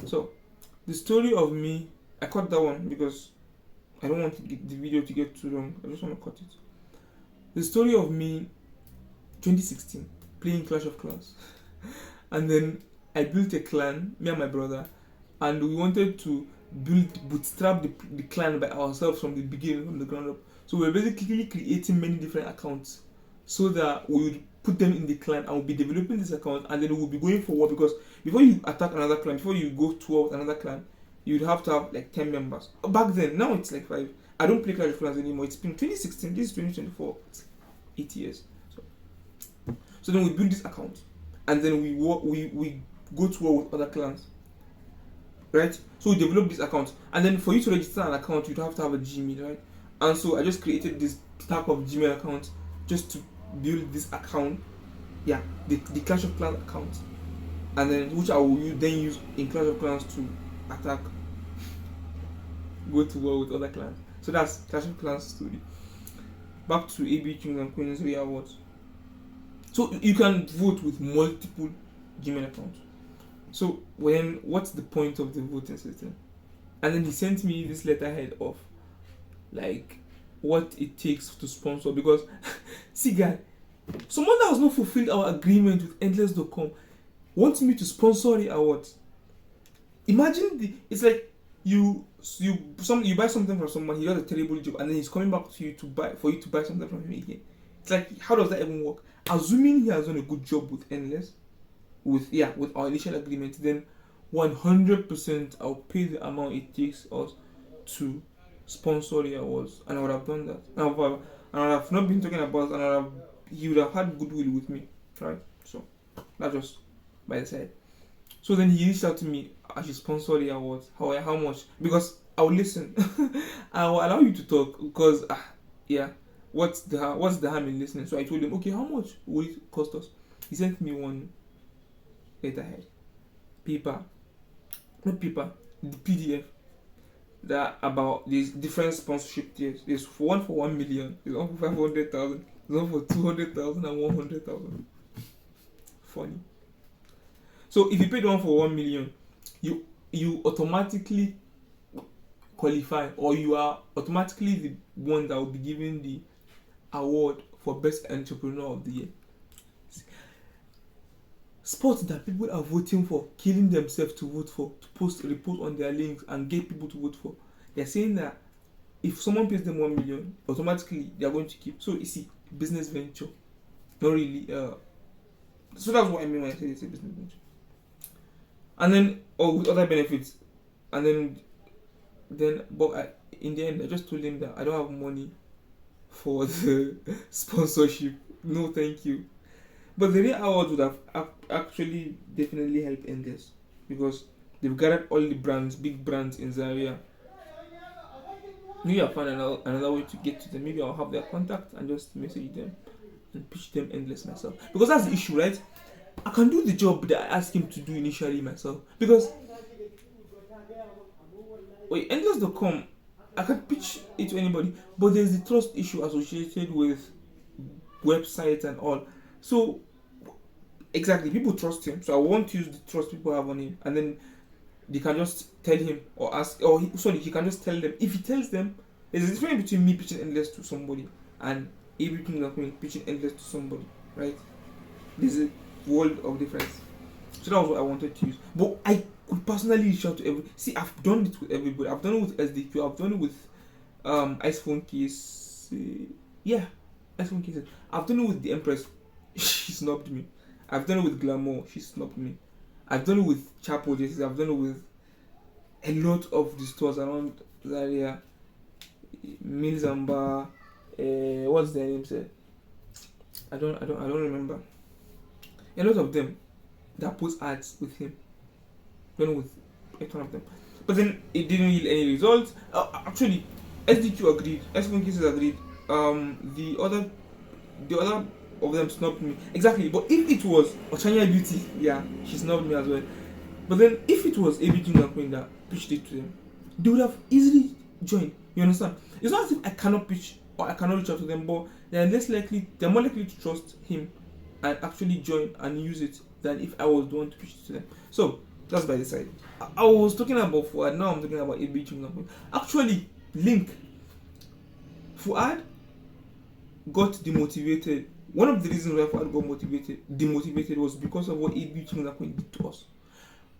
So the story of me, I cut that one because I don't want the video to get too long. I just want to cut it. The story of me, 2016, playing Clash of Clans, and then I built a clan, me and my brother, and we wanted to bootstrap the clan by ourselves from the beginning, from the ground up. So we were basically creating many different accounts so that we would put them in the clan and we'll be developing this account, and then we'll be going for war, because before you attack another clan, before you go to war with another clan, you'd have to have like 10 members. Back then, now it's like 5. I don't play Clash of Clans anymore. It's been 2016, this is 2024. It's 8 years. So then we build this account, and then we go to war with other clans, right? So we develop this account, and then for you to register an account, you'd have to have a Gmail, right? And so I just created this type of Gmail account just to build this account, yeah, the Clash of Clans account, and then which I will then use in Clash of Clans to attack, go to war with other clans. So that's Clash of Clans story. Back to AB Kings and Queens RAE Awards. So you can vote with multiple Gmail accounts. So what's the point of the voting system? And then he sent me this letterhead of like what it takes to sponsor, because see guy, someone that has not fulfilled our agreement with endless.com wants me to sponsor the awards. Imagine it's like you buy something from someone, he does a terrible job, and then he's coming back to you to buy something from him again. It's like, how does that even work? Assuming he has done a good job with Endless, with our initial agreement, then 100% I'll pay the amount it takes us to sponsor the awards, and I would have done that. And I would have not been talking about it, and he would have had goodwill with me, right? So that's just by the side. So then he reached out to me, I should sponsor the awards. How much? Because I'll listen. I'll allow you to talk, because what's the harm in listening? So I told him, okay, how much will it cost us? He sent me one letterhead, the PDF, that about these different sponsorship tiers. There's one for 1 million, there's one for 500,000, there's one for 200,000 and 100,000. Funny. So if you pay the one for 1 million, you automatically qualify, or you are automatically the one that will be given the award for best entrepreneur of the year. Sports that people are voting for, killing themselves to vote for, to repost on their links and get people to vote for. They're saying that if someone pays them 1 million, automatically they are going to keep. So you see, business venture, not really. So that's what I mean when I say it's a business venture. And then, with other benefits, and then, but in the end, I just told him that I don't have money for the sponsorship. No, thank you. But the RAE Awards would have actually definitely helped Endless, because they've gathered all the big brands in Zaria. Maybe I'll find another way to get to them. Maybe I'll have their contact and just message them and pitch them Endless myself. Because that's the issue, right? I can do the job that I asked him to do initially myself. Because Endless.com, I can pitch it to anybody, but there's the trust issue associated with websites and all. So exactly, people trust him. So I won't use the trust people have on him, and then they can just tell him or ask, or he can just tell them. If he tells them, there's a difference between me pitching Endless to somebody and everything that I'm pitching Endless to somebody, right? There's a world of difference. So that was what I wanted to use. But I could personally reach out to I've done it with everybody. I've done it with SDQ. I've done it with iPhone case. iPhone cases. I've done it with the Empress. She snubbed me. I've done it with Glamour. She snubbed me. I've done it with Chapo Jaces. I've done it with a lot of the stores around Zaria. Milzamba. What's their name said? I don't remember. A lot of them that post ads with him. Done with a ton of them. But then it didn't yield any results. Actually, SDQ agreed. iPhone cases agreed. The other of them snubbed me. Exactly. But if it was Ochanya Beauty, she snubbed me as well. But then if it was AB King and Queen that pitched it to them, they would have easily joined. You understand? It's not as if I cannot pitch or I cannot reach out to them, but they're more likely to trust him and actually join and use it than if I was the one to pitch it to them. So That's by the side. I was talking about Fuad, now I'm talking about AB Chunga. Actually, link. Fuad got demotivated. One of the reasons why Fuad got demotivated was because of what AB Chunga did to us.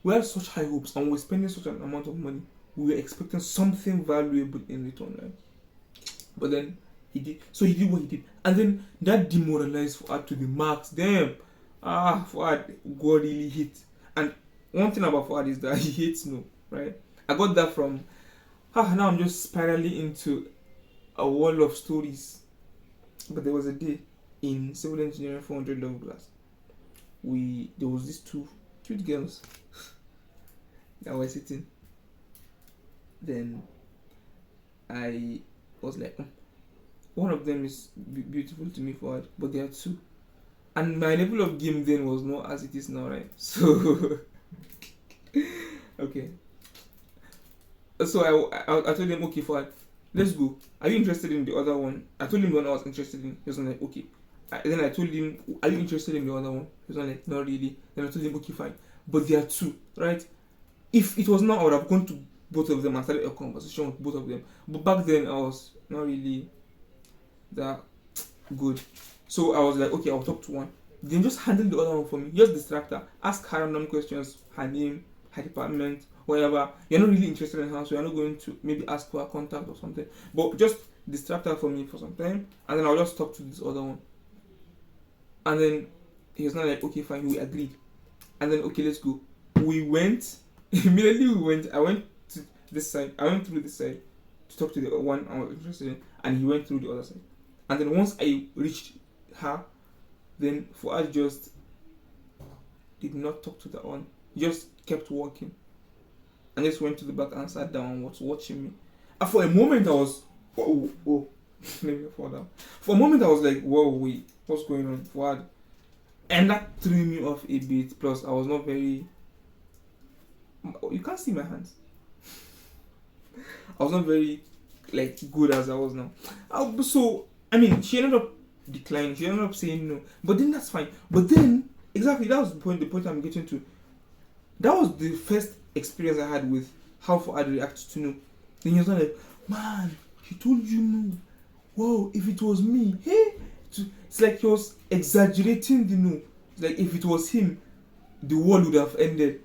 We had such high hopes and we were spending such an amount of money. We were expecting something valuable in return, right? But then he did. So he did what he did. And then that demoralized Fuad to the max. Damn. Fuad got really hit. And one thing about Fuad is that he hates no, right? I got that from now I'm just spiraling into a wall of stories. But there was a day in civil engineering 400 level class. There was these two cute girls that were sitting. Then I was like, one of them is beautiful to me, Fuad, but there are two. And my level of game then was not as it is now, right? So okay. So I told him, okay, Fuad, let's go. Are you interested in the other one? I told him the one I was interested in. He was like, okay. Then I told him, are you interested in the other one? He was like, not really. Then I told him, okay, fine. But there are two, right? If it was not, I would have gone to both of them and started a conversation with both of them. But back then, I was not really that good. So I was like, okay, I'll talk to one. Then just handle the other one for me. Just distract her. Ask her random questions, her name, her department, whatever. You're not really interested in her, so you're not going to maybe ask for her contact or something. But just distract her for me for some time, and then I'll just talk to this other one. And then he was not like, okay, fine, we agreed. And then, okay, let's go. We went, immediately I went to this side, I went through this side to talk to the one I was interested in, and he went through the other side. And then once I reached her, then Fuad just did not talk to that one. He just kept walking. And just went to the back and sat down and was watching me. And for a moment I was, whoa, maybe I fall down. For a moment I was like, whoa, wait, what's going on, Fuad? And that threw me off a bit. Plus I was not very, you can't see my hands. I was not very good as I was now. So I mean, she ended up declining. She ended up saying no. But then that's fine. But then exactly that was the point I'm getting to. That was the first experience I had with how Fuad reacted to no. Then he was like, man, he told you no. Whoa, if it was me, hey, it's like he was exaggerating the no. It's like if it was him, the world would have ended.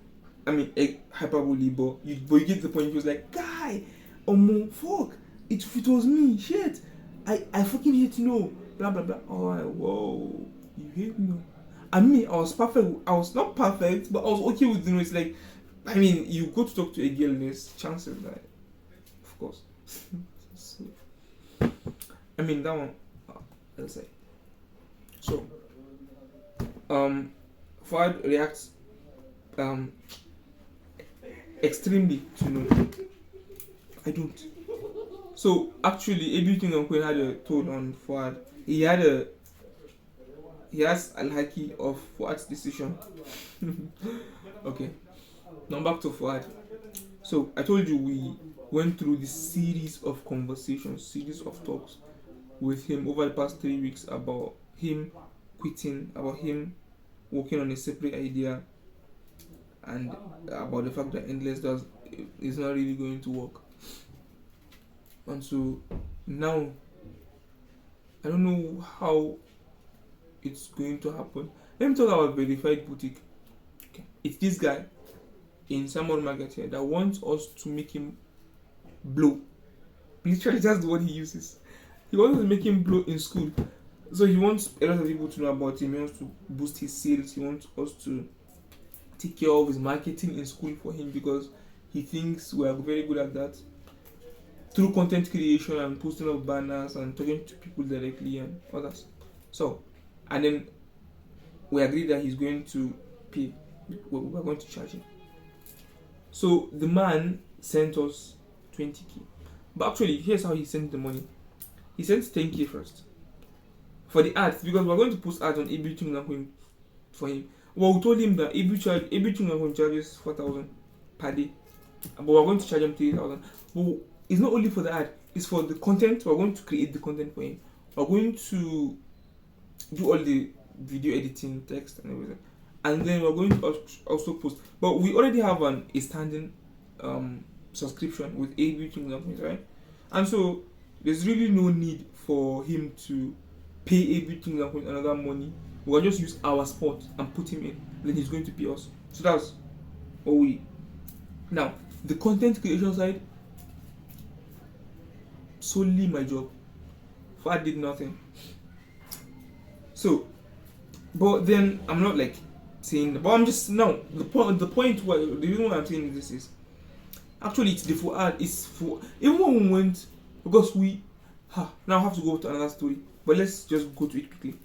I mean, hyperbole, but you get the point. He was like, guy, fuck, if it was me, shit, I fucking hate no, blah blah blah. Oh, whoa, you hate no. And me, I was perfect. I was not perfect, but I was okay with the no. It's like, I mean, you go to talk to a girl, there's chances that, of course. So, I mean, that one, let's say. So, Fuad reacts extremely to no. I don't. So actually, everything Uncle had a toll on Fuad. He has al-haki of Fuad's decision. Okay. Now back to Fuad. So I told you we went through this series of conversations, series of talks with him over the past 3 weeks about him quitting, about him working on a separate idea, and about the fact that Endless is not really going to work. And so now I don't know how it's going to happen. Let me talk about Verified Boutique. Okay. It's this guy in Samuel Market here that wants us to make him blow. Literally, that's the word he uses. He wants to make him blow in school. So he wants a lot of people to know about him. He wants to boost his sales. He wants us to take care of his marketing in school for him because he thinks we are very good at that. Through content creation and posting of banners and talking to people directly and others. So, and then we agreed that he's going to pay. We're going to charge him. So the man sent us 20k. But actually, here's how he sent the money. He sent 10k first. For the ads, because we're going to post ads on everything for him. Well, we told him that everything charges 4,000 per day. But we're going to charge him 3,000. But it's not only for the ad, it's for the content. We're going to create the content for him. We're going to do all the video editing, text and everything. and then we're going to also post. But we already have a standing subscription with AB companies, right? And so there's really no need for him to pay everything with another money. We'll just use our spot and put him in. Then he's going to pay us. So that's what we. Now the content creation side, solely my job. Fad did nothing. So, but then I'm not like saying, but I'm just now the point why the reason why I'm saying this is actually it's the Fuad. It's for even when we went, because we now have to go to another story, but let's just go to it quickly.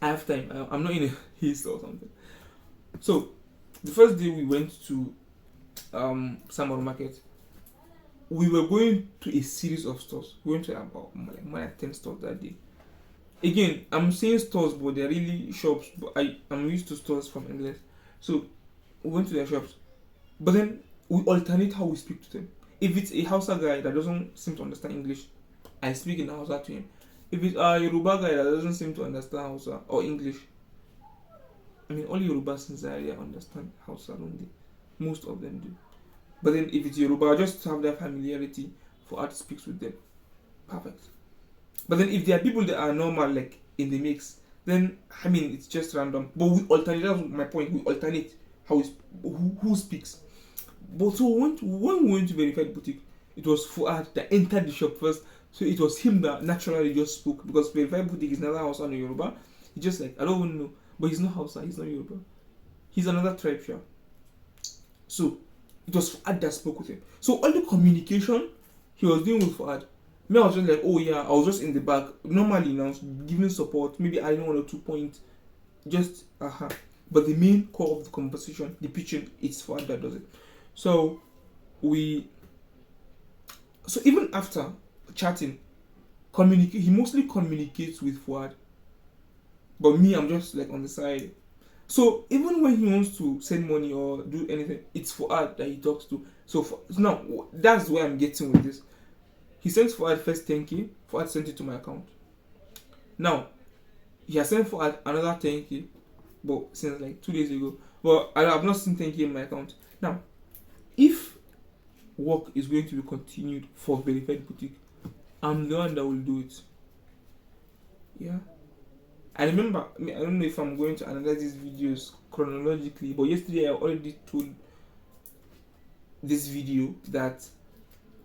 I have time. I'm not in a haste or something. So the first day we went to Samaro Market, we were going to a series of stores. We went to about more than 10 stores that day. Again, I'm saying stores, but they're really shops. But I'm used to stores from England, so we went to their shops. But then we alternate how we speak to them. If it's a Hausa guy that doesn't seem to understand English, I speak in Hausa to him. If it's a Yoruba guy that doesn't seem to understand Hausa or English, I mean, all Yoruba sincerely understand Hausa, don't they? Most of them do. But then if it's Yoruba, I just have that familiarity for how to speak with them. Perfect. But then if there are people that are normal, like in the mix, then I mean it's just random. But we alternate. That's my point. We alternate who speaks. But so when we went to Verified Boutique, it was Fuad that entered the shop first. So it was him that naturally just spoke, because Verified Boutique is neither Hausa nor Yoruba. He just like, I don't even know, but he's not Hausa, he's not Yoruba. He's another tribe, sure. So it was Fuad that spoke with him. So all the communication he was doing with Fuad, me, I was just like, oh yeah, I was just in the back. Normally now, giving support, maybe I know 1 or 2 points, just But the main core of the conversation, the pitching, it's Fuad that does it. So even after chatting, he mostly communicates with Fuad. But me, I'm just like on the side. So even when he wants to send money or do anything, it's Fuad that he talks to. So now that's where I'm getting with this. He sends Fuad first 10k. Fuad sent it to my account. Now he has sent Fuad another 10k, but since like 2 days ago. But I have not seen 10k in my account. Now, if work is going to be continued for Verified Boutique, I'm the one that will do it. Yeah. I remember, I don't know if I'm going to analyze these videos chronologically, but yesterday I already told this video that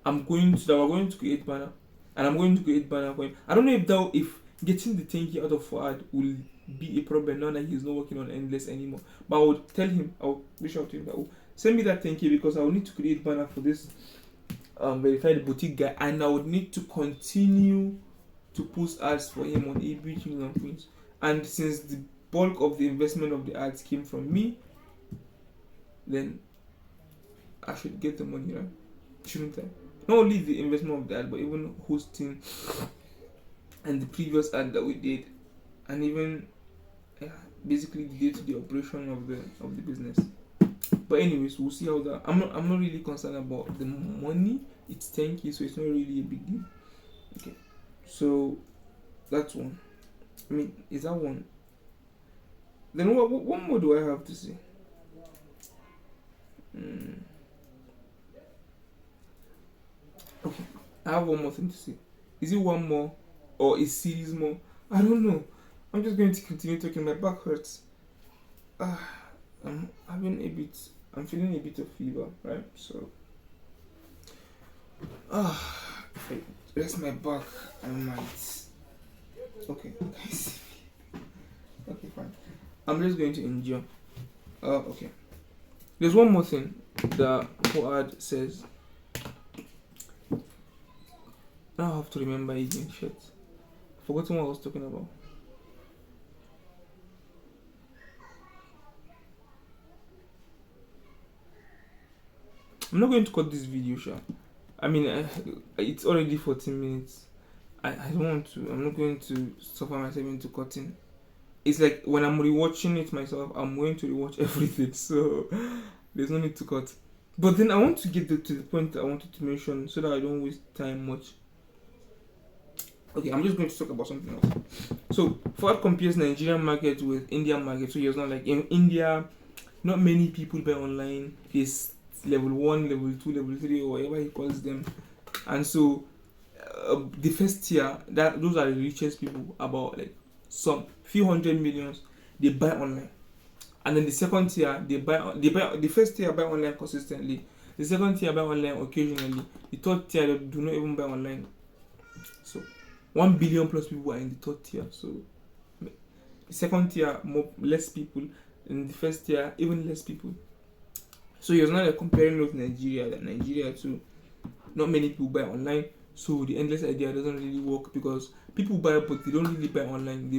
we're going to create banner, and I'm going to create banner for him. I don't know if getting the 10k out of Fuad will be a problem now that he's not working on Endless anymore. But I would tell him, I'll reach out to him that send me that 10k, because I will need to create banner for this Verified Boutique guy, and I would need to continue to post ads for him on AB and Queens. And since the bulk of the investment of the ads came from me, then I should get the money, right? Shouldn't I? Not only the investment of the ad, but even hosting and the previous ad that we did, and even basically the day-to-day operation of the business. But anyways, we'll see how that. I'm not really concerned about the money. It's 10k, so it's not really a big deal. Okay, so that's one. I mean, is that one? Then what more do I have to say? Okay, I have one more thing to say. Is it one more or a series more? I don't know. I'm just going to continue talking. My back hurts. I'm feeling a bit of fever, right? So if I rest my back, I might. Okay, guys. Okay, fine. I'm just going to endure. Okay. There's one more thing that Fuad says. Now I have to remember again. Shit. I've forgotten what I was talking about. I'm not going to cut this video, sure. I mean, it's already 14 minutes. I don't want to. I'm not going to suffer myself into cutting. It's like when I'm rewatching it myself, I'm going to rewatch everything. So there's no need to cut. But then I want to get to the point I wanted to mention so that I don't waste time much. Okay, I'm just going to talk about something else. So Ford compares Nigerian market with Indian market. So it's not like in India, not many people buy online. There's level 1, level 2, level 3, or whatever he calls them. And so the first tier, that those are the richest people, about like some few hundred millions, they buy online. And then the second tier, they buy the first tier buy online consistently. The second tier buy online occasionally. The third tier they do not even buy online. So 1 billion plus people are in the third tier. So the second tier less people, in the first tier even less people. So you're not like comparing with Nigeria, that Nigeria too, not many people buy online. So the endless idea doesn't really work, because people buy but they don't really buy online. They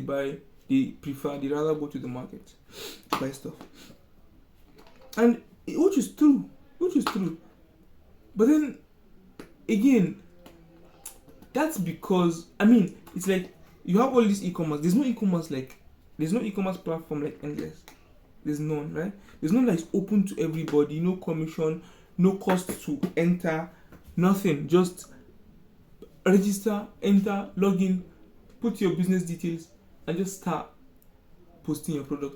rather go to the market to buy stuff. And which is true. But then again, that's because it's like you have all this e-commerce. There's no e-commerce platform like Endless. There's none, right? There's none that's open to everybody, no commission, no cost to enter, nothing. Just register, enter, log in, put your business details, and just start posting your product.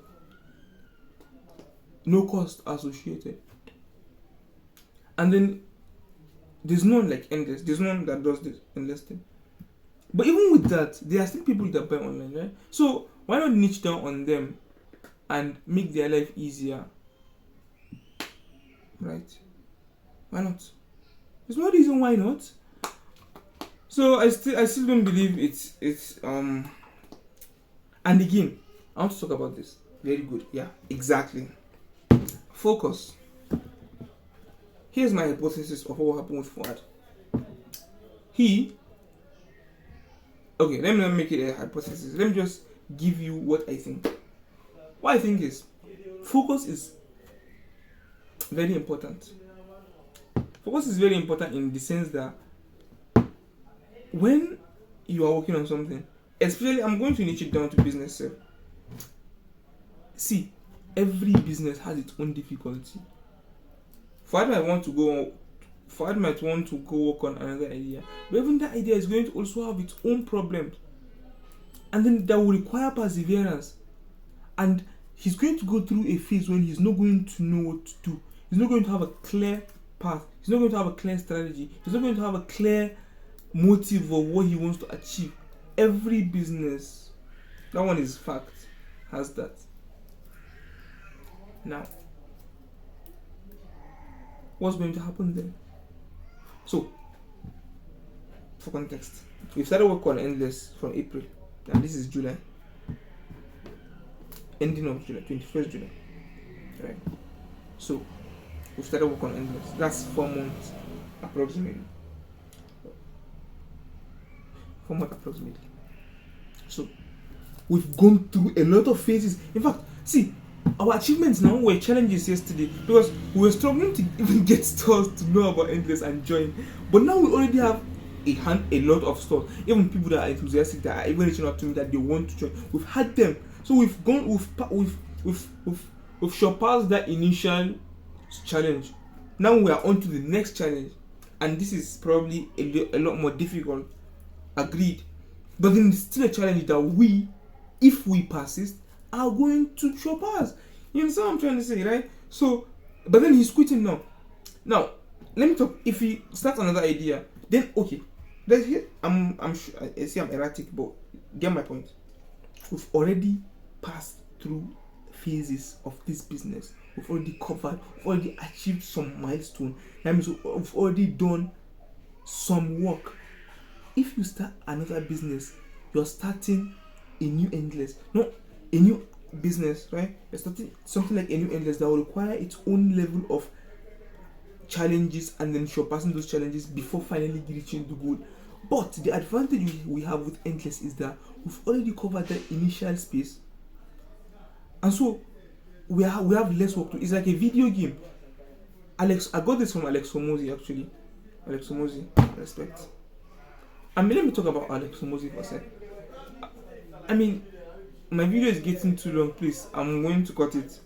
No cost associated. And then there's none like Endless. There's none that does this Endless thing. But even with that, there are still people that buy online, right? So why not niche down on them and make their life easier, right? Why not? There's no reason why not. So I still don't believe it's and again, I want to talk about this. Very good. Yeah, exactly. Focus. Here's my hypothesis of what happened with Fuad. Okay, let me not make it a hypothesis. Let me just give you what I think. What I think is, focus is very important. Focus is very important in the sense that when you are working on something, especially I'm going to niche it down to business self. See, every business has its own difficulty. Fuad might want to go work on another idea, but even that idea is going to also have its own problems, and then that will require perseverance. And he's going to go through a phase when he's not going to know what to do. He's not going to have a clear path. He's not going to have a clear strategy. He's not going to have a clear motive of what he wants to achieve. Every business, that one is fact, has that. Now, what's going to happen then? So, for context, we started work on Endless from April. Now this is July. Ending of July, 21st July. Right. So, we started work on Endless. That's 4 months approximately. 4 months approximately. So, we've gone through a lot of phases. In fact, see, our achievements now were challenges yesterday, because we were struggling to even get stores to know about Endless and join. But now we already have a lot of stores. Even people that are enthusiastic, that are even reaching out to me that they want to join. We've had them. So we've surpassed that initial challenge. Now we are on to the next challenge, and this is probably a lot more difficult. Agreed. But then it's still a challenge that we, if we persist, are going to surpass. You understand what I'm trying to say, right? So, but then he's quitting now. Now, let me talk. If he starts another idea, then okay. I'm sure. I see I'm erratic, but get my point. We've already passed through phases of this business. We've already covered. We've already achieved some milestone. That means we've already done some work. If you start another business, you're starting a new Endless. No, a new business, right? You're starting something like a new Endless that will require its own level of challenges, and then surpassing those challenges before finally reaching the goal. But the advantage we have with Endless is that we've already covered the initial space, and so we have less work to. It's like a video game. I got this from Alex Homozy actually. Alex Homozy, respect. Let me talk about Alex Homozy for a second. My video is getting too long, please. I'm going to cut it.